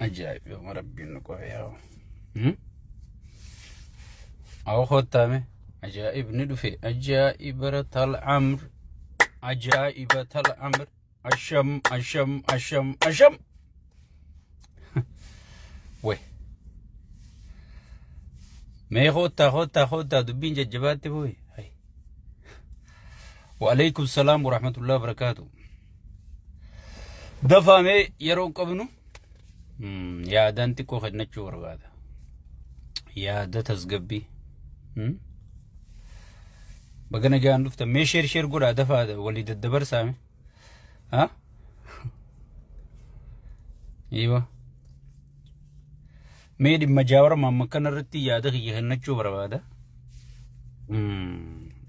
عجائب يا ربي نقوياو أو ختامه عجائب ندفي عجائب العمر عجائب العمر أشم أشم أشم أشم وي ما خوتا دبين جبات بوي هاي وعليكم السلام ورحمة الله وبركاته دفع مي يرون قبنو يا دانتي كو خدنا تشور هذا يا دتس قبي بقنا جان لفت مي شير قرا دفع وليد الدبر سامي ها ايوه ميدي مجاور ما مكان رتي يا ده يهنا تشور هذا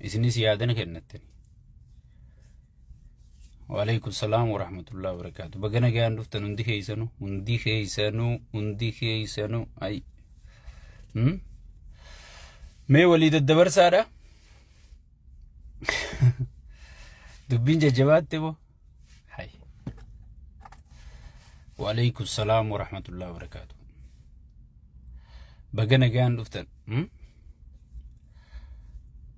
اسني سيادنا كنتني وعليكم السلام ورحمة الله وبركاته بقنا جان لفت نندي خيسانو أي مي وليد الدبر سارة دبين جوات تبو هاي وعليكم السلام ورحمة الله وبركاته بقنا جان لفتن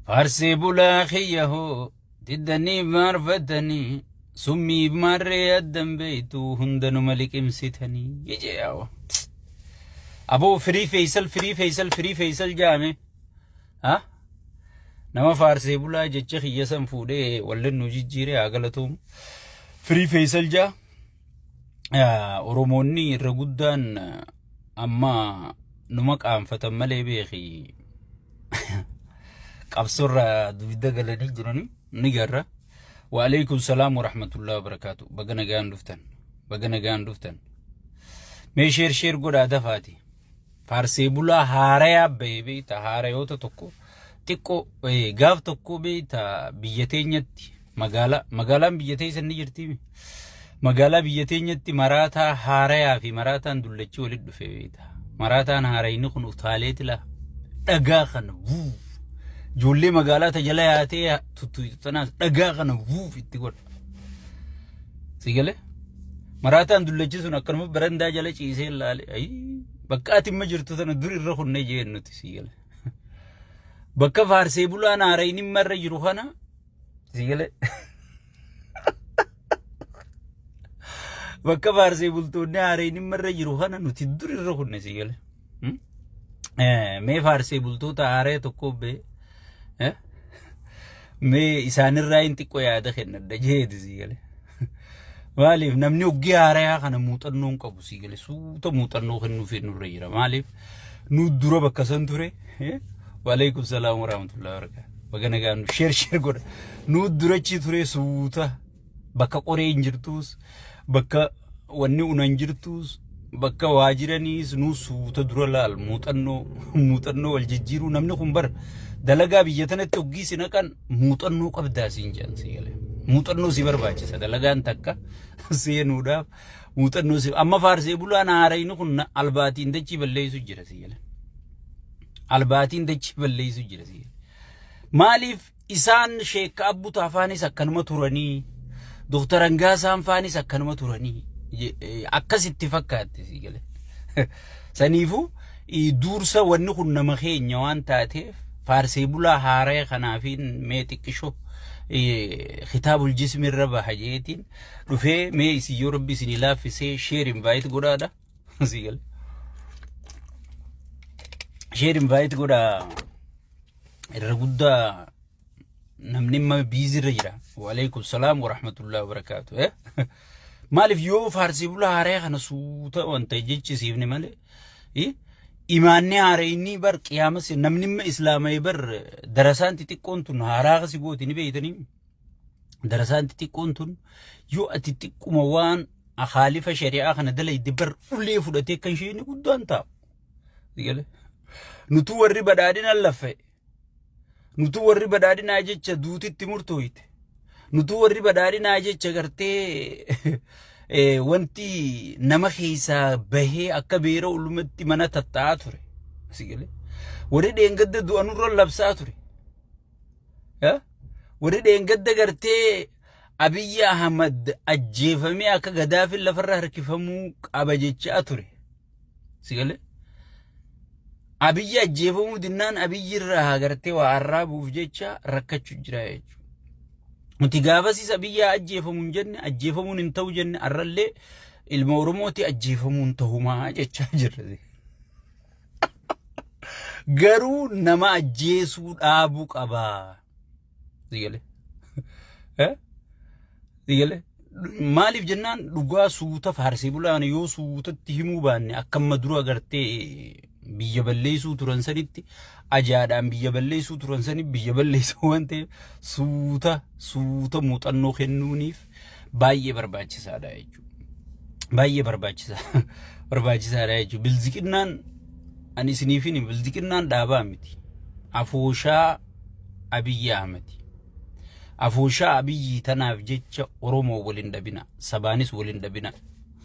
فارسي بولا خيه تدني معرفتني سمي بمري الدم بيتو هندن ملك امسيتني يجي ياو ابو فري فيصل جامي ها نما فارسي بولا جچ خيسن فودي ولن جيجيري اغلتوم فري فيصل جا اوروموني رغدان اما نمك ام فتملي بيخي قبصر دغلني جرني نيغرا وعليكم السلام ورحمة الله وبركاته بقنا جان دفتن مي شير قد دفاتي فارسي بولا هاريا بيبي تا هاريوتا تكو غاف تكو بي تا بيتينيتي مغالا بيتي سن جرتي مغالا بيتينيتي مراتا هاريا في مراتا دولچي ولد دفيتا مراتا هاريني خن اتاليت لا دغا خن جولي مغالا تجلاياتي تتنا دغا خن ووف يتغول سيغله مراتا دولچي سن اكرم برندا جلا چيسه لالي اي بقاتي مجرتو تن دور يرخو نجي نتي سيغله بكا فارسي بولا ناريني مر يروحنا سيغله بكا فارسي بولتو ناريني مر يروحنا نتي دور يرخو نسيغله مي فارسي بولتو تاري تكو بي مي إسان الرأين تكو يادا خينا دجيد سيغله ماليف نمني وقي عاريا خانا موتنون قبو سيغله سوتا موتنو خنو في نوريرا ماليف نودورو بكا سنتوري وعليكم السلام ورحمة الله وبركاته بقنا قانو شير قد نودورو چي توري سوتا بكا قوري انجرتوس بكا وني انجرتوس بكا واجرانيس نو سوتا درالال موتنو والججيرو نمني خنبر دلقا بيجتنا توقي سنكان موتنو قبدا سنجان سيغله موتنو سيبر باچه سدلغان تكا سينودا موتنو سي اما فارسي بولا نارينو كن الباتين دچي بليسو جرا سيغله الباتين دچي بليسو جرا سيغله ماليف إسان شيك أبو تافاني سكنما توراني دكتور انغاسان فاني سكنما توراني أكس اتفاقات سيغله سنيفو دورسا وني كن نمخي نيوان تاتيف فارسي بولا هاري خنافين ميتكشو خطاب الجسم الربا حاجيتين رفي مي سي ربي سنيلا في سي شير انفايت غودا سيغل شير انفايت غودا الرغودا نمنما بيزي رجرا وعليكم السلام ورحمة الله وبركاته مالف يو فارسي بولا هاري خنا سوتا وانتا جيتش سيفني مالي إيماني هاريني بر قيامس نمنما إسلامي بر درسان تتكون تن هاراغ سيبوتي نبيتني درسان تتكون تن يو أتتكو موان أخالف شريعة خنا دلي دبر أولي فلتي كان شيني قدوان تاب نتو ورّي بدادين اللفة نتو ورّي بدادين آجيتش دوتي تمرتويت نتو ورّي بدادين آجيتش غرتي wanti nama keessa bahee akka beera ulumatti mana tattaa ture sigale wari dheengadda du'anurra labsaa ture wari dheengadda gartee Abiy Ahmed ajjeefamee akka Gaddaafin lafarra harkifamuu qaba jechaa ture sigale abiyyi ajjeefamuu dinnaan abiyyi irraa gartee waa arraabuuf jecha rakkachuu jira jechuudha. Nuti gaafasiis abiyyi ajjeefamuun jenne ajjeefamuun hin ta'u jenne arrallee ilma Oromooti ajjeefamuun ta'umaa jechaa jirra. Garuu nama ajjeesuu dhaabuu qabaa. Sigale sigale maaliif jennaan dhugaa suuta faarsee bulaan yoo suutatti himuu baanne akkamma dura agartee biyya balleessuu turan sanitti ajaadhaan biyya balleessuu turan sanitti biyya balleessuu waan ta'eef suuta muuxannoo kennuuniif baay'ee barbaachisaadha jechuudha. Baay'ee barbaachisaadha jechuudha. Bilziqinnaan ani isiniifin bilziqinnaan dhaabaa miti. Afooshaa Abiyyi Ahmed. Afooshaa Abiyyi tanaaf jecha Oromoo waliin dhabina. Sabaanis waliin dhabina.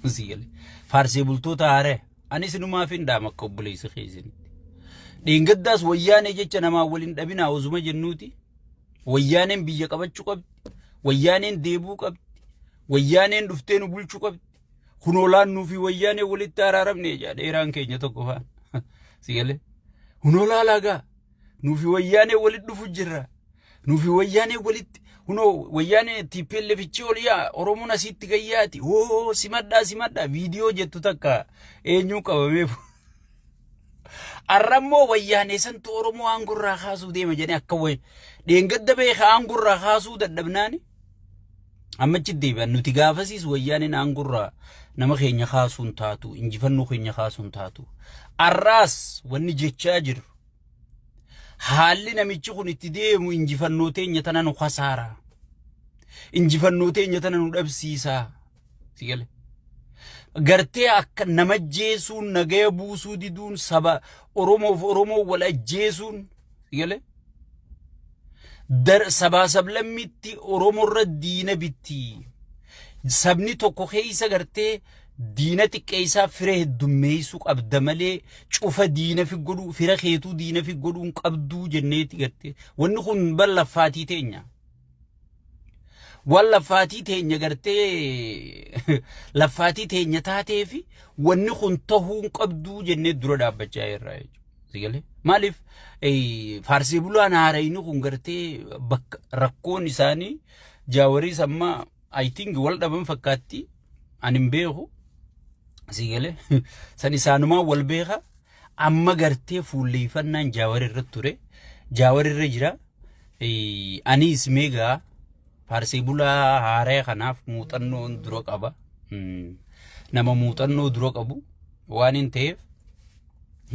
Sigale faarsee bultoota haaree anis numaaf hin dhaama akka obboleessa keessanitti. Dheengaddaas wayyaanee jecha namaa waliin dhabina osuma jennuuti. Wayyaaneen biyya qabachuu qabdi. Wayyaaneen deebuu qabdi. Wayyaaneen dhuftee nu bulchuu qabdi. Hunoolaan nuufi wayyaanee walitti araaramne dheeraan keenya tokko faan. Sigale hunoolaa lagaa nuufi wayyaanee walitti dhufu jirra. Nuufi wayyaanee walitti wayyaanee TPLF oliyaa Oromoon asitti gayyaati. Simadhaa viidiyoo jettu takka eenyuu qabamee arrammoo wayyaanee santu Oromoo aangurraa kaasuu deema jedhanii akka dheengadda beekaa aangurraa kaasuu dadhabnaani ammachi deebi'an nuti gaafasiis wayyaaneen aangurraa nama keenya kaasuun taatu injifannoo keenya kaasuun taatu arraas wanni jechaa jiru haalli namichi kun itti deemu injifannoo teenya tana nu khasaara injifannoo teenya tana nu dhabsiisa. Sigale gartee akka nama jeesuun nagaya buusuu diduun saba Oromoo wal ajjeesuun sigale sabaa sablammitti Oromoorra diina bitti sabni tokko keessa gartee diina xiqqeessaa fira heddummeessuu qabda malee cufa diina fi godhuu fira keetuu diina fi godhuun qabduu jenneeti gartee wanni kun ballaffaatii teenya. Wallafaatii teenya gartee laffaatii teenya taatee fi wanni kun ta'uun qabduu jennee dura dhaabbachaa jirra jechuudha. Sigale maaliif faarsee bulaan haarayni kun gartee bakka rakkoon isaanii jaawarii sammaa I think wal dhaban fakkaatti ani hin beeku. Sigale san isaanumaa wal beeka amma gartee fuulleeffannaan jaawarii irratti ture jaawarii irra jira anis meegaa faarsee bulaa haaree kanaaf muuxannoon dura qaba. Nama muuxannoo dura qabu waan hin ta'eef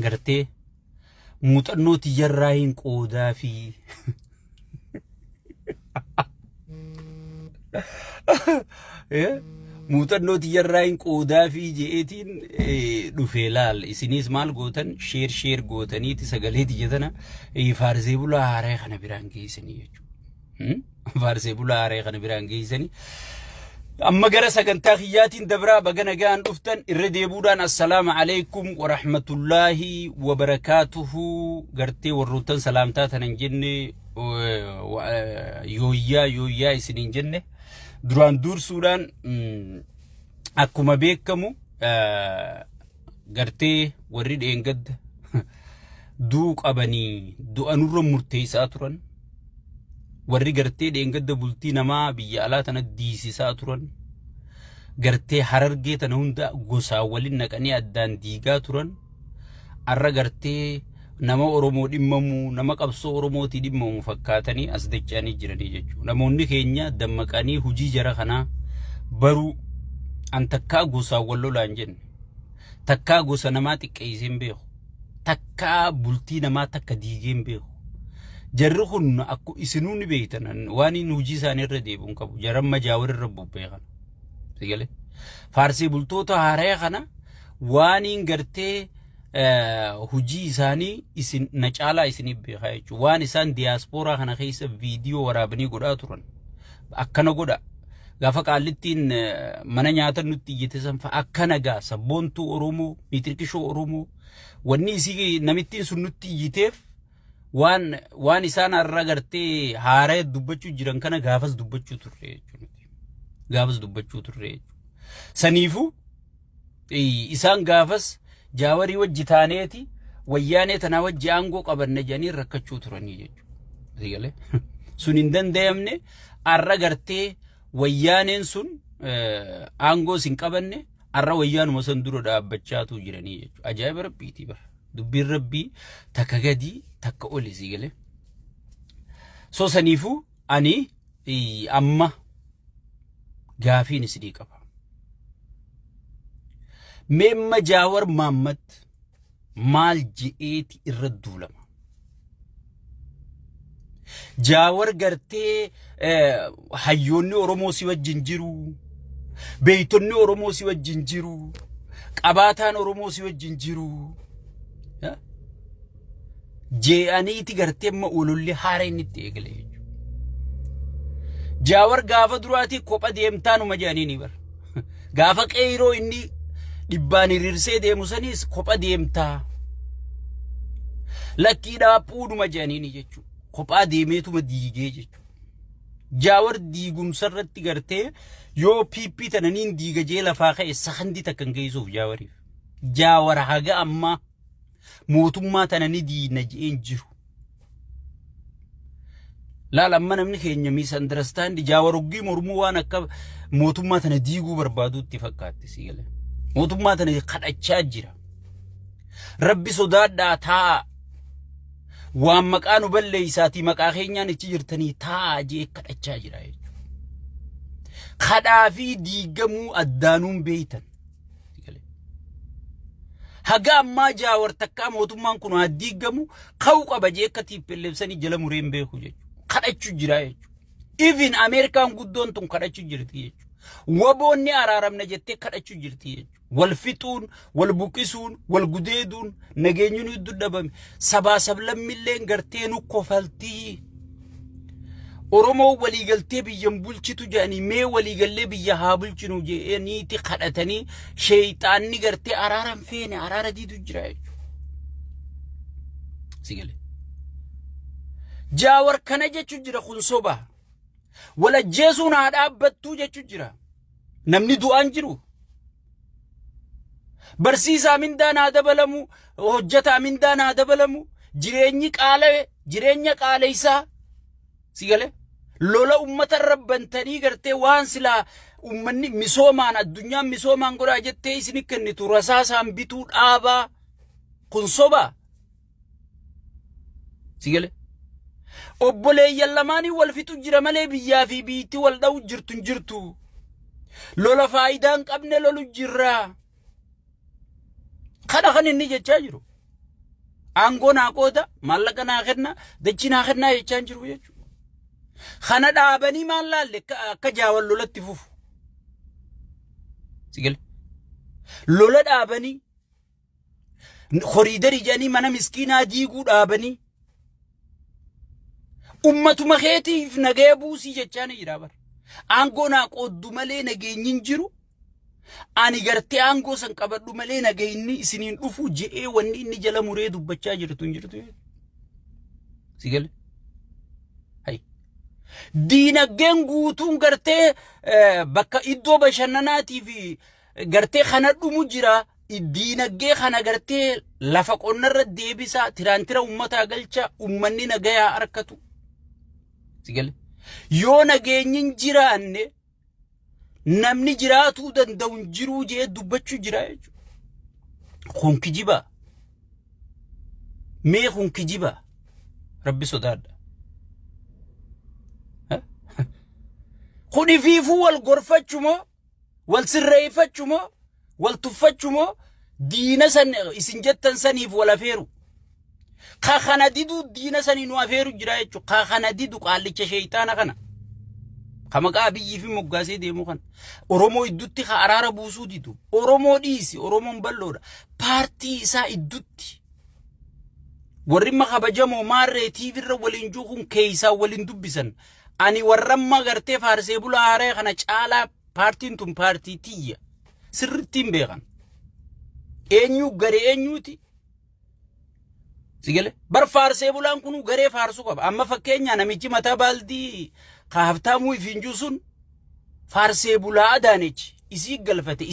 gartee muuxannoo tiyyarraa hin qoodaa fi muuxannoo tiyyarraa hin qoodaa fi je'eetiin dhufee laal isinis maal gootan sheer gootaniiti sagalee tiyyatana faarsee bulaa haaree kana biraan geessanii jechuudha. Faarsee bulaa haaree kana biraan geessanii amma gara sagantaa kiyyaatiin dabraa baga nagaan dhuftan irra deebuudhaan assalaamu alaykum wa rahmatullaahi wa barakaatuhu gartee warroottan salaamtaa tanan jenne yooyyaa isiniin jenne duraan dursuudhaan akkuma beekamu gartee warri dheengadda duu qabanii du'anurra murteessaa turan warri gartee dheengadda bultii namaa biyya alaa tana diisisaa turan gartee harargee tana hunda gosaa waliin naqanii addaan diigaa turan arra gartee nama Oromoo dhimmamu nama qabsoo Oromooti dhimmamu fakkaatanii as dachanii jiranii jechuudha. Namoonni keenya dammaqanii hujii jara kanaa baruu an takkaa gosaa wal lolaan jenne takkaa gosa namaa xiqqeessee hin beeku takkaa bultii namaa takka diigee hin beeku. Jarri kun akku isinuu ni beektan waan inni hujii isaanii irra deebi'uun qabu jaran majaawir irra bobbeekan. Sigale faarsee bultoota haaree kana waan inni gartee hujii isaanii isin na caalaa isiniif beekaa jechuudha. Waan isaan diiyaaspooraa kana keessa viidiyoo waraabanii godhaa turan akkana godha gaafa qaallittiin mana nyaata nutti iyyitesan fa akkana gaa sabboontuu Oromoo miitirkishoo Oromoo wanni isii namittiin sun nutti iyyiteef waan isaan arra gartee haaree dubbachuu jiran kana gaafas dubbachuu turre jechuudha. Gaafas dubbachuu turre jechuudha. Saniifu isaan gaafas jaawari wajji taaneeti wayyaanee tana wajji aangoo qabanne janii rakkachuu turanii jechuudha sigale sun hin danda'amne arra gartee wayyaaneen sun aangoo sin qabanne arra wayyaanuma san dura dhaabbachaatu jiranii jechuudha ajaa'iba rabbiiti bara dubbiin rabbii takka gadi takka oli sigale so saniifu ani amma gaafiin isidii qaba memma jaawar Muhammad maal je'eeti irra duulama jaawar gartee hayyoonni Oromoo si wajjin jiru beeytonni Oromoo si wajjin jiru qabaataan Oromoo si wajjin jiru je'aniiti gartee ma ululli haareen itti eegale jaawar gaafa duraati kopha deemtaanuma jedhaniini bar gaafa qeyroo inni dhibbaan hiriirsee deemu sanis kopha deemtaa lakkiidhaa puuduma jedhaniini jechuudha kophaa deemeetuma diigee jechuudha jaawar diigumsarratti gartee yoo piippii tananiin diiga jee lafaa ka'e sakandii takkan geessuuf jaawariif jaawar haga amma mootummaa tanani diina jeen jiru laal amma namni keenya misunderstand jaawar uggii mormuu waan akka mootummaa tana diiguu barbaaduutti fakkaatti sigale mootummaa tana kadhachaa jira rabbi sodaadhaa taa waan maqaan balleeysaati maqaa keenyaan ichi jirtanii taa jee kadhachaa jira kadhaa fi diigamuu addaanuun beeytan haga ammaa jaawar takkaa mootummaan kun haa diigamu ka'u qaba jee akka tiippelleebsanii jala mureen beeku jechuudha kadhachuu jira jechuudha even Ameerikaan guddoon tun kadhachuu jirti jechuudha waboonni araaramna jettee kadhachuu jirti jechuudha wal fixuun wal buqisuun wal gudeeduun nageenyuun iddoo dhabame sabaa sablammilleen gartee nu kofaltii Oromoo waliigaltee biyyan bulchitu jedhanii mee waliigallee biyya haa bulchinu jedhaniiti kadhatanii sheeyxaanni gartee araaran feene araara diidu jira jechuudha sigale jaawar kana jechuun jira kun soba wala jeesuun haa dhaabbattuu jechuun jira namni du'aan jiru barsiisaa mindaan haa dabalamu hojjetaa mindaan haa dabalamu jireenya qaaleysaa sigale lola ummata rabbantanii gartee waan silaa ummanni misoomaan addunyaan misoomaan godhaa jettee isin kennitu rasaasaan bituu dhaabaa kun soba sigale obboleeyyan lamaanii wal fixu jira malee biyyaa fi biitti wal dha'u jirtu lola faayidaan qabne lolu jirra kana kan inni jechaa jiru aangoo naa qooda maallaqa naa kenna dachii naa kennaa jechaa jiru jechuudha kana dhaabanii maal laalle akka jaawal lolatti fufu sigale lola dhaabanii horiidarii jedhanii mana miskiinaa diiguu dhaabanii ummatuma keetiif nagaya buusii jechaan jira bar aangoo naa qooddu malee nageenyin jiru ani gartee aangoo san qabadhu malee nagayinni isiniin dhufu je'ee wanni inni jala muree dubbachaa jirtu sigale hay diinagdeen guutuun gartee bakka iddoo bashannanaatii fi gartee kana dhumu jira diinagdee kana gartee lafa qonnarra deebisaa tiraantira ummataa galcha ummanni nagayaa arkatu sigale yoo nageenyin jiraanne namni jiraatuu danda'u jiruu jee dubbachuu jira jechuudha kun kijiba mee kun kijiba rabbi sodaadha kuni fiifuu wal gorfachumoo wal sirreeffachumoo wal tuffachumoo diina san isin jettan saniif wal afeeru kana didu diina sanii nu afeeru jira jechuudha kana didu qaallicha sheeyxaana kana kama biyyi fi moggaasee deemu kan Oromoo iddutti ka araara buusuu didu Oromoo dhiisi Oromoon balloodha paartii isaa iddutti warri makabajamoo maarree tiivirra waliin juukuun keeysaa waliin dubbisan ani warramma gartee faarsee bulaa haaree kana caalaa paartiin tun paartii tiyya sirrittiin beekan eenyu garee eenyuuti sigale bar faarsee bulaan kunu garee faarsuu qaba amma fakkeenya namichi mataa baaldii kaaftaamuu ifinjuu sun faarsee bulaa adaanechi isii galfate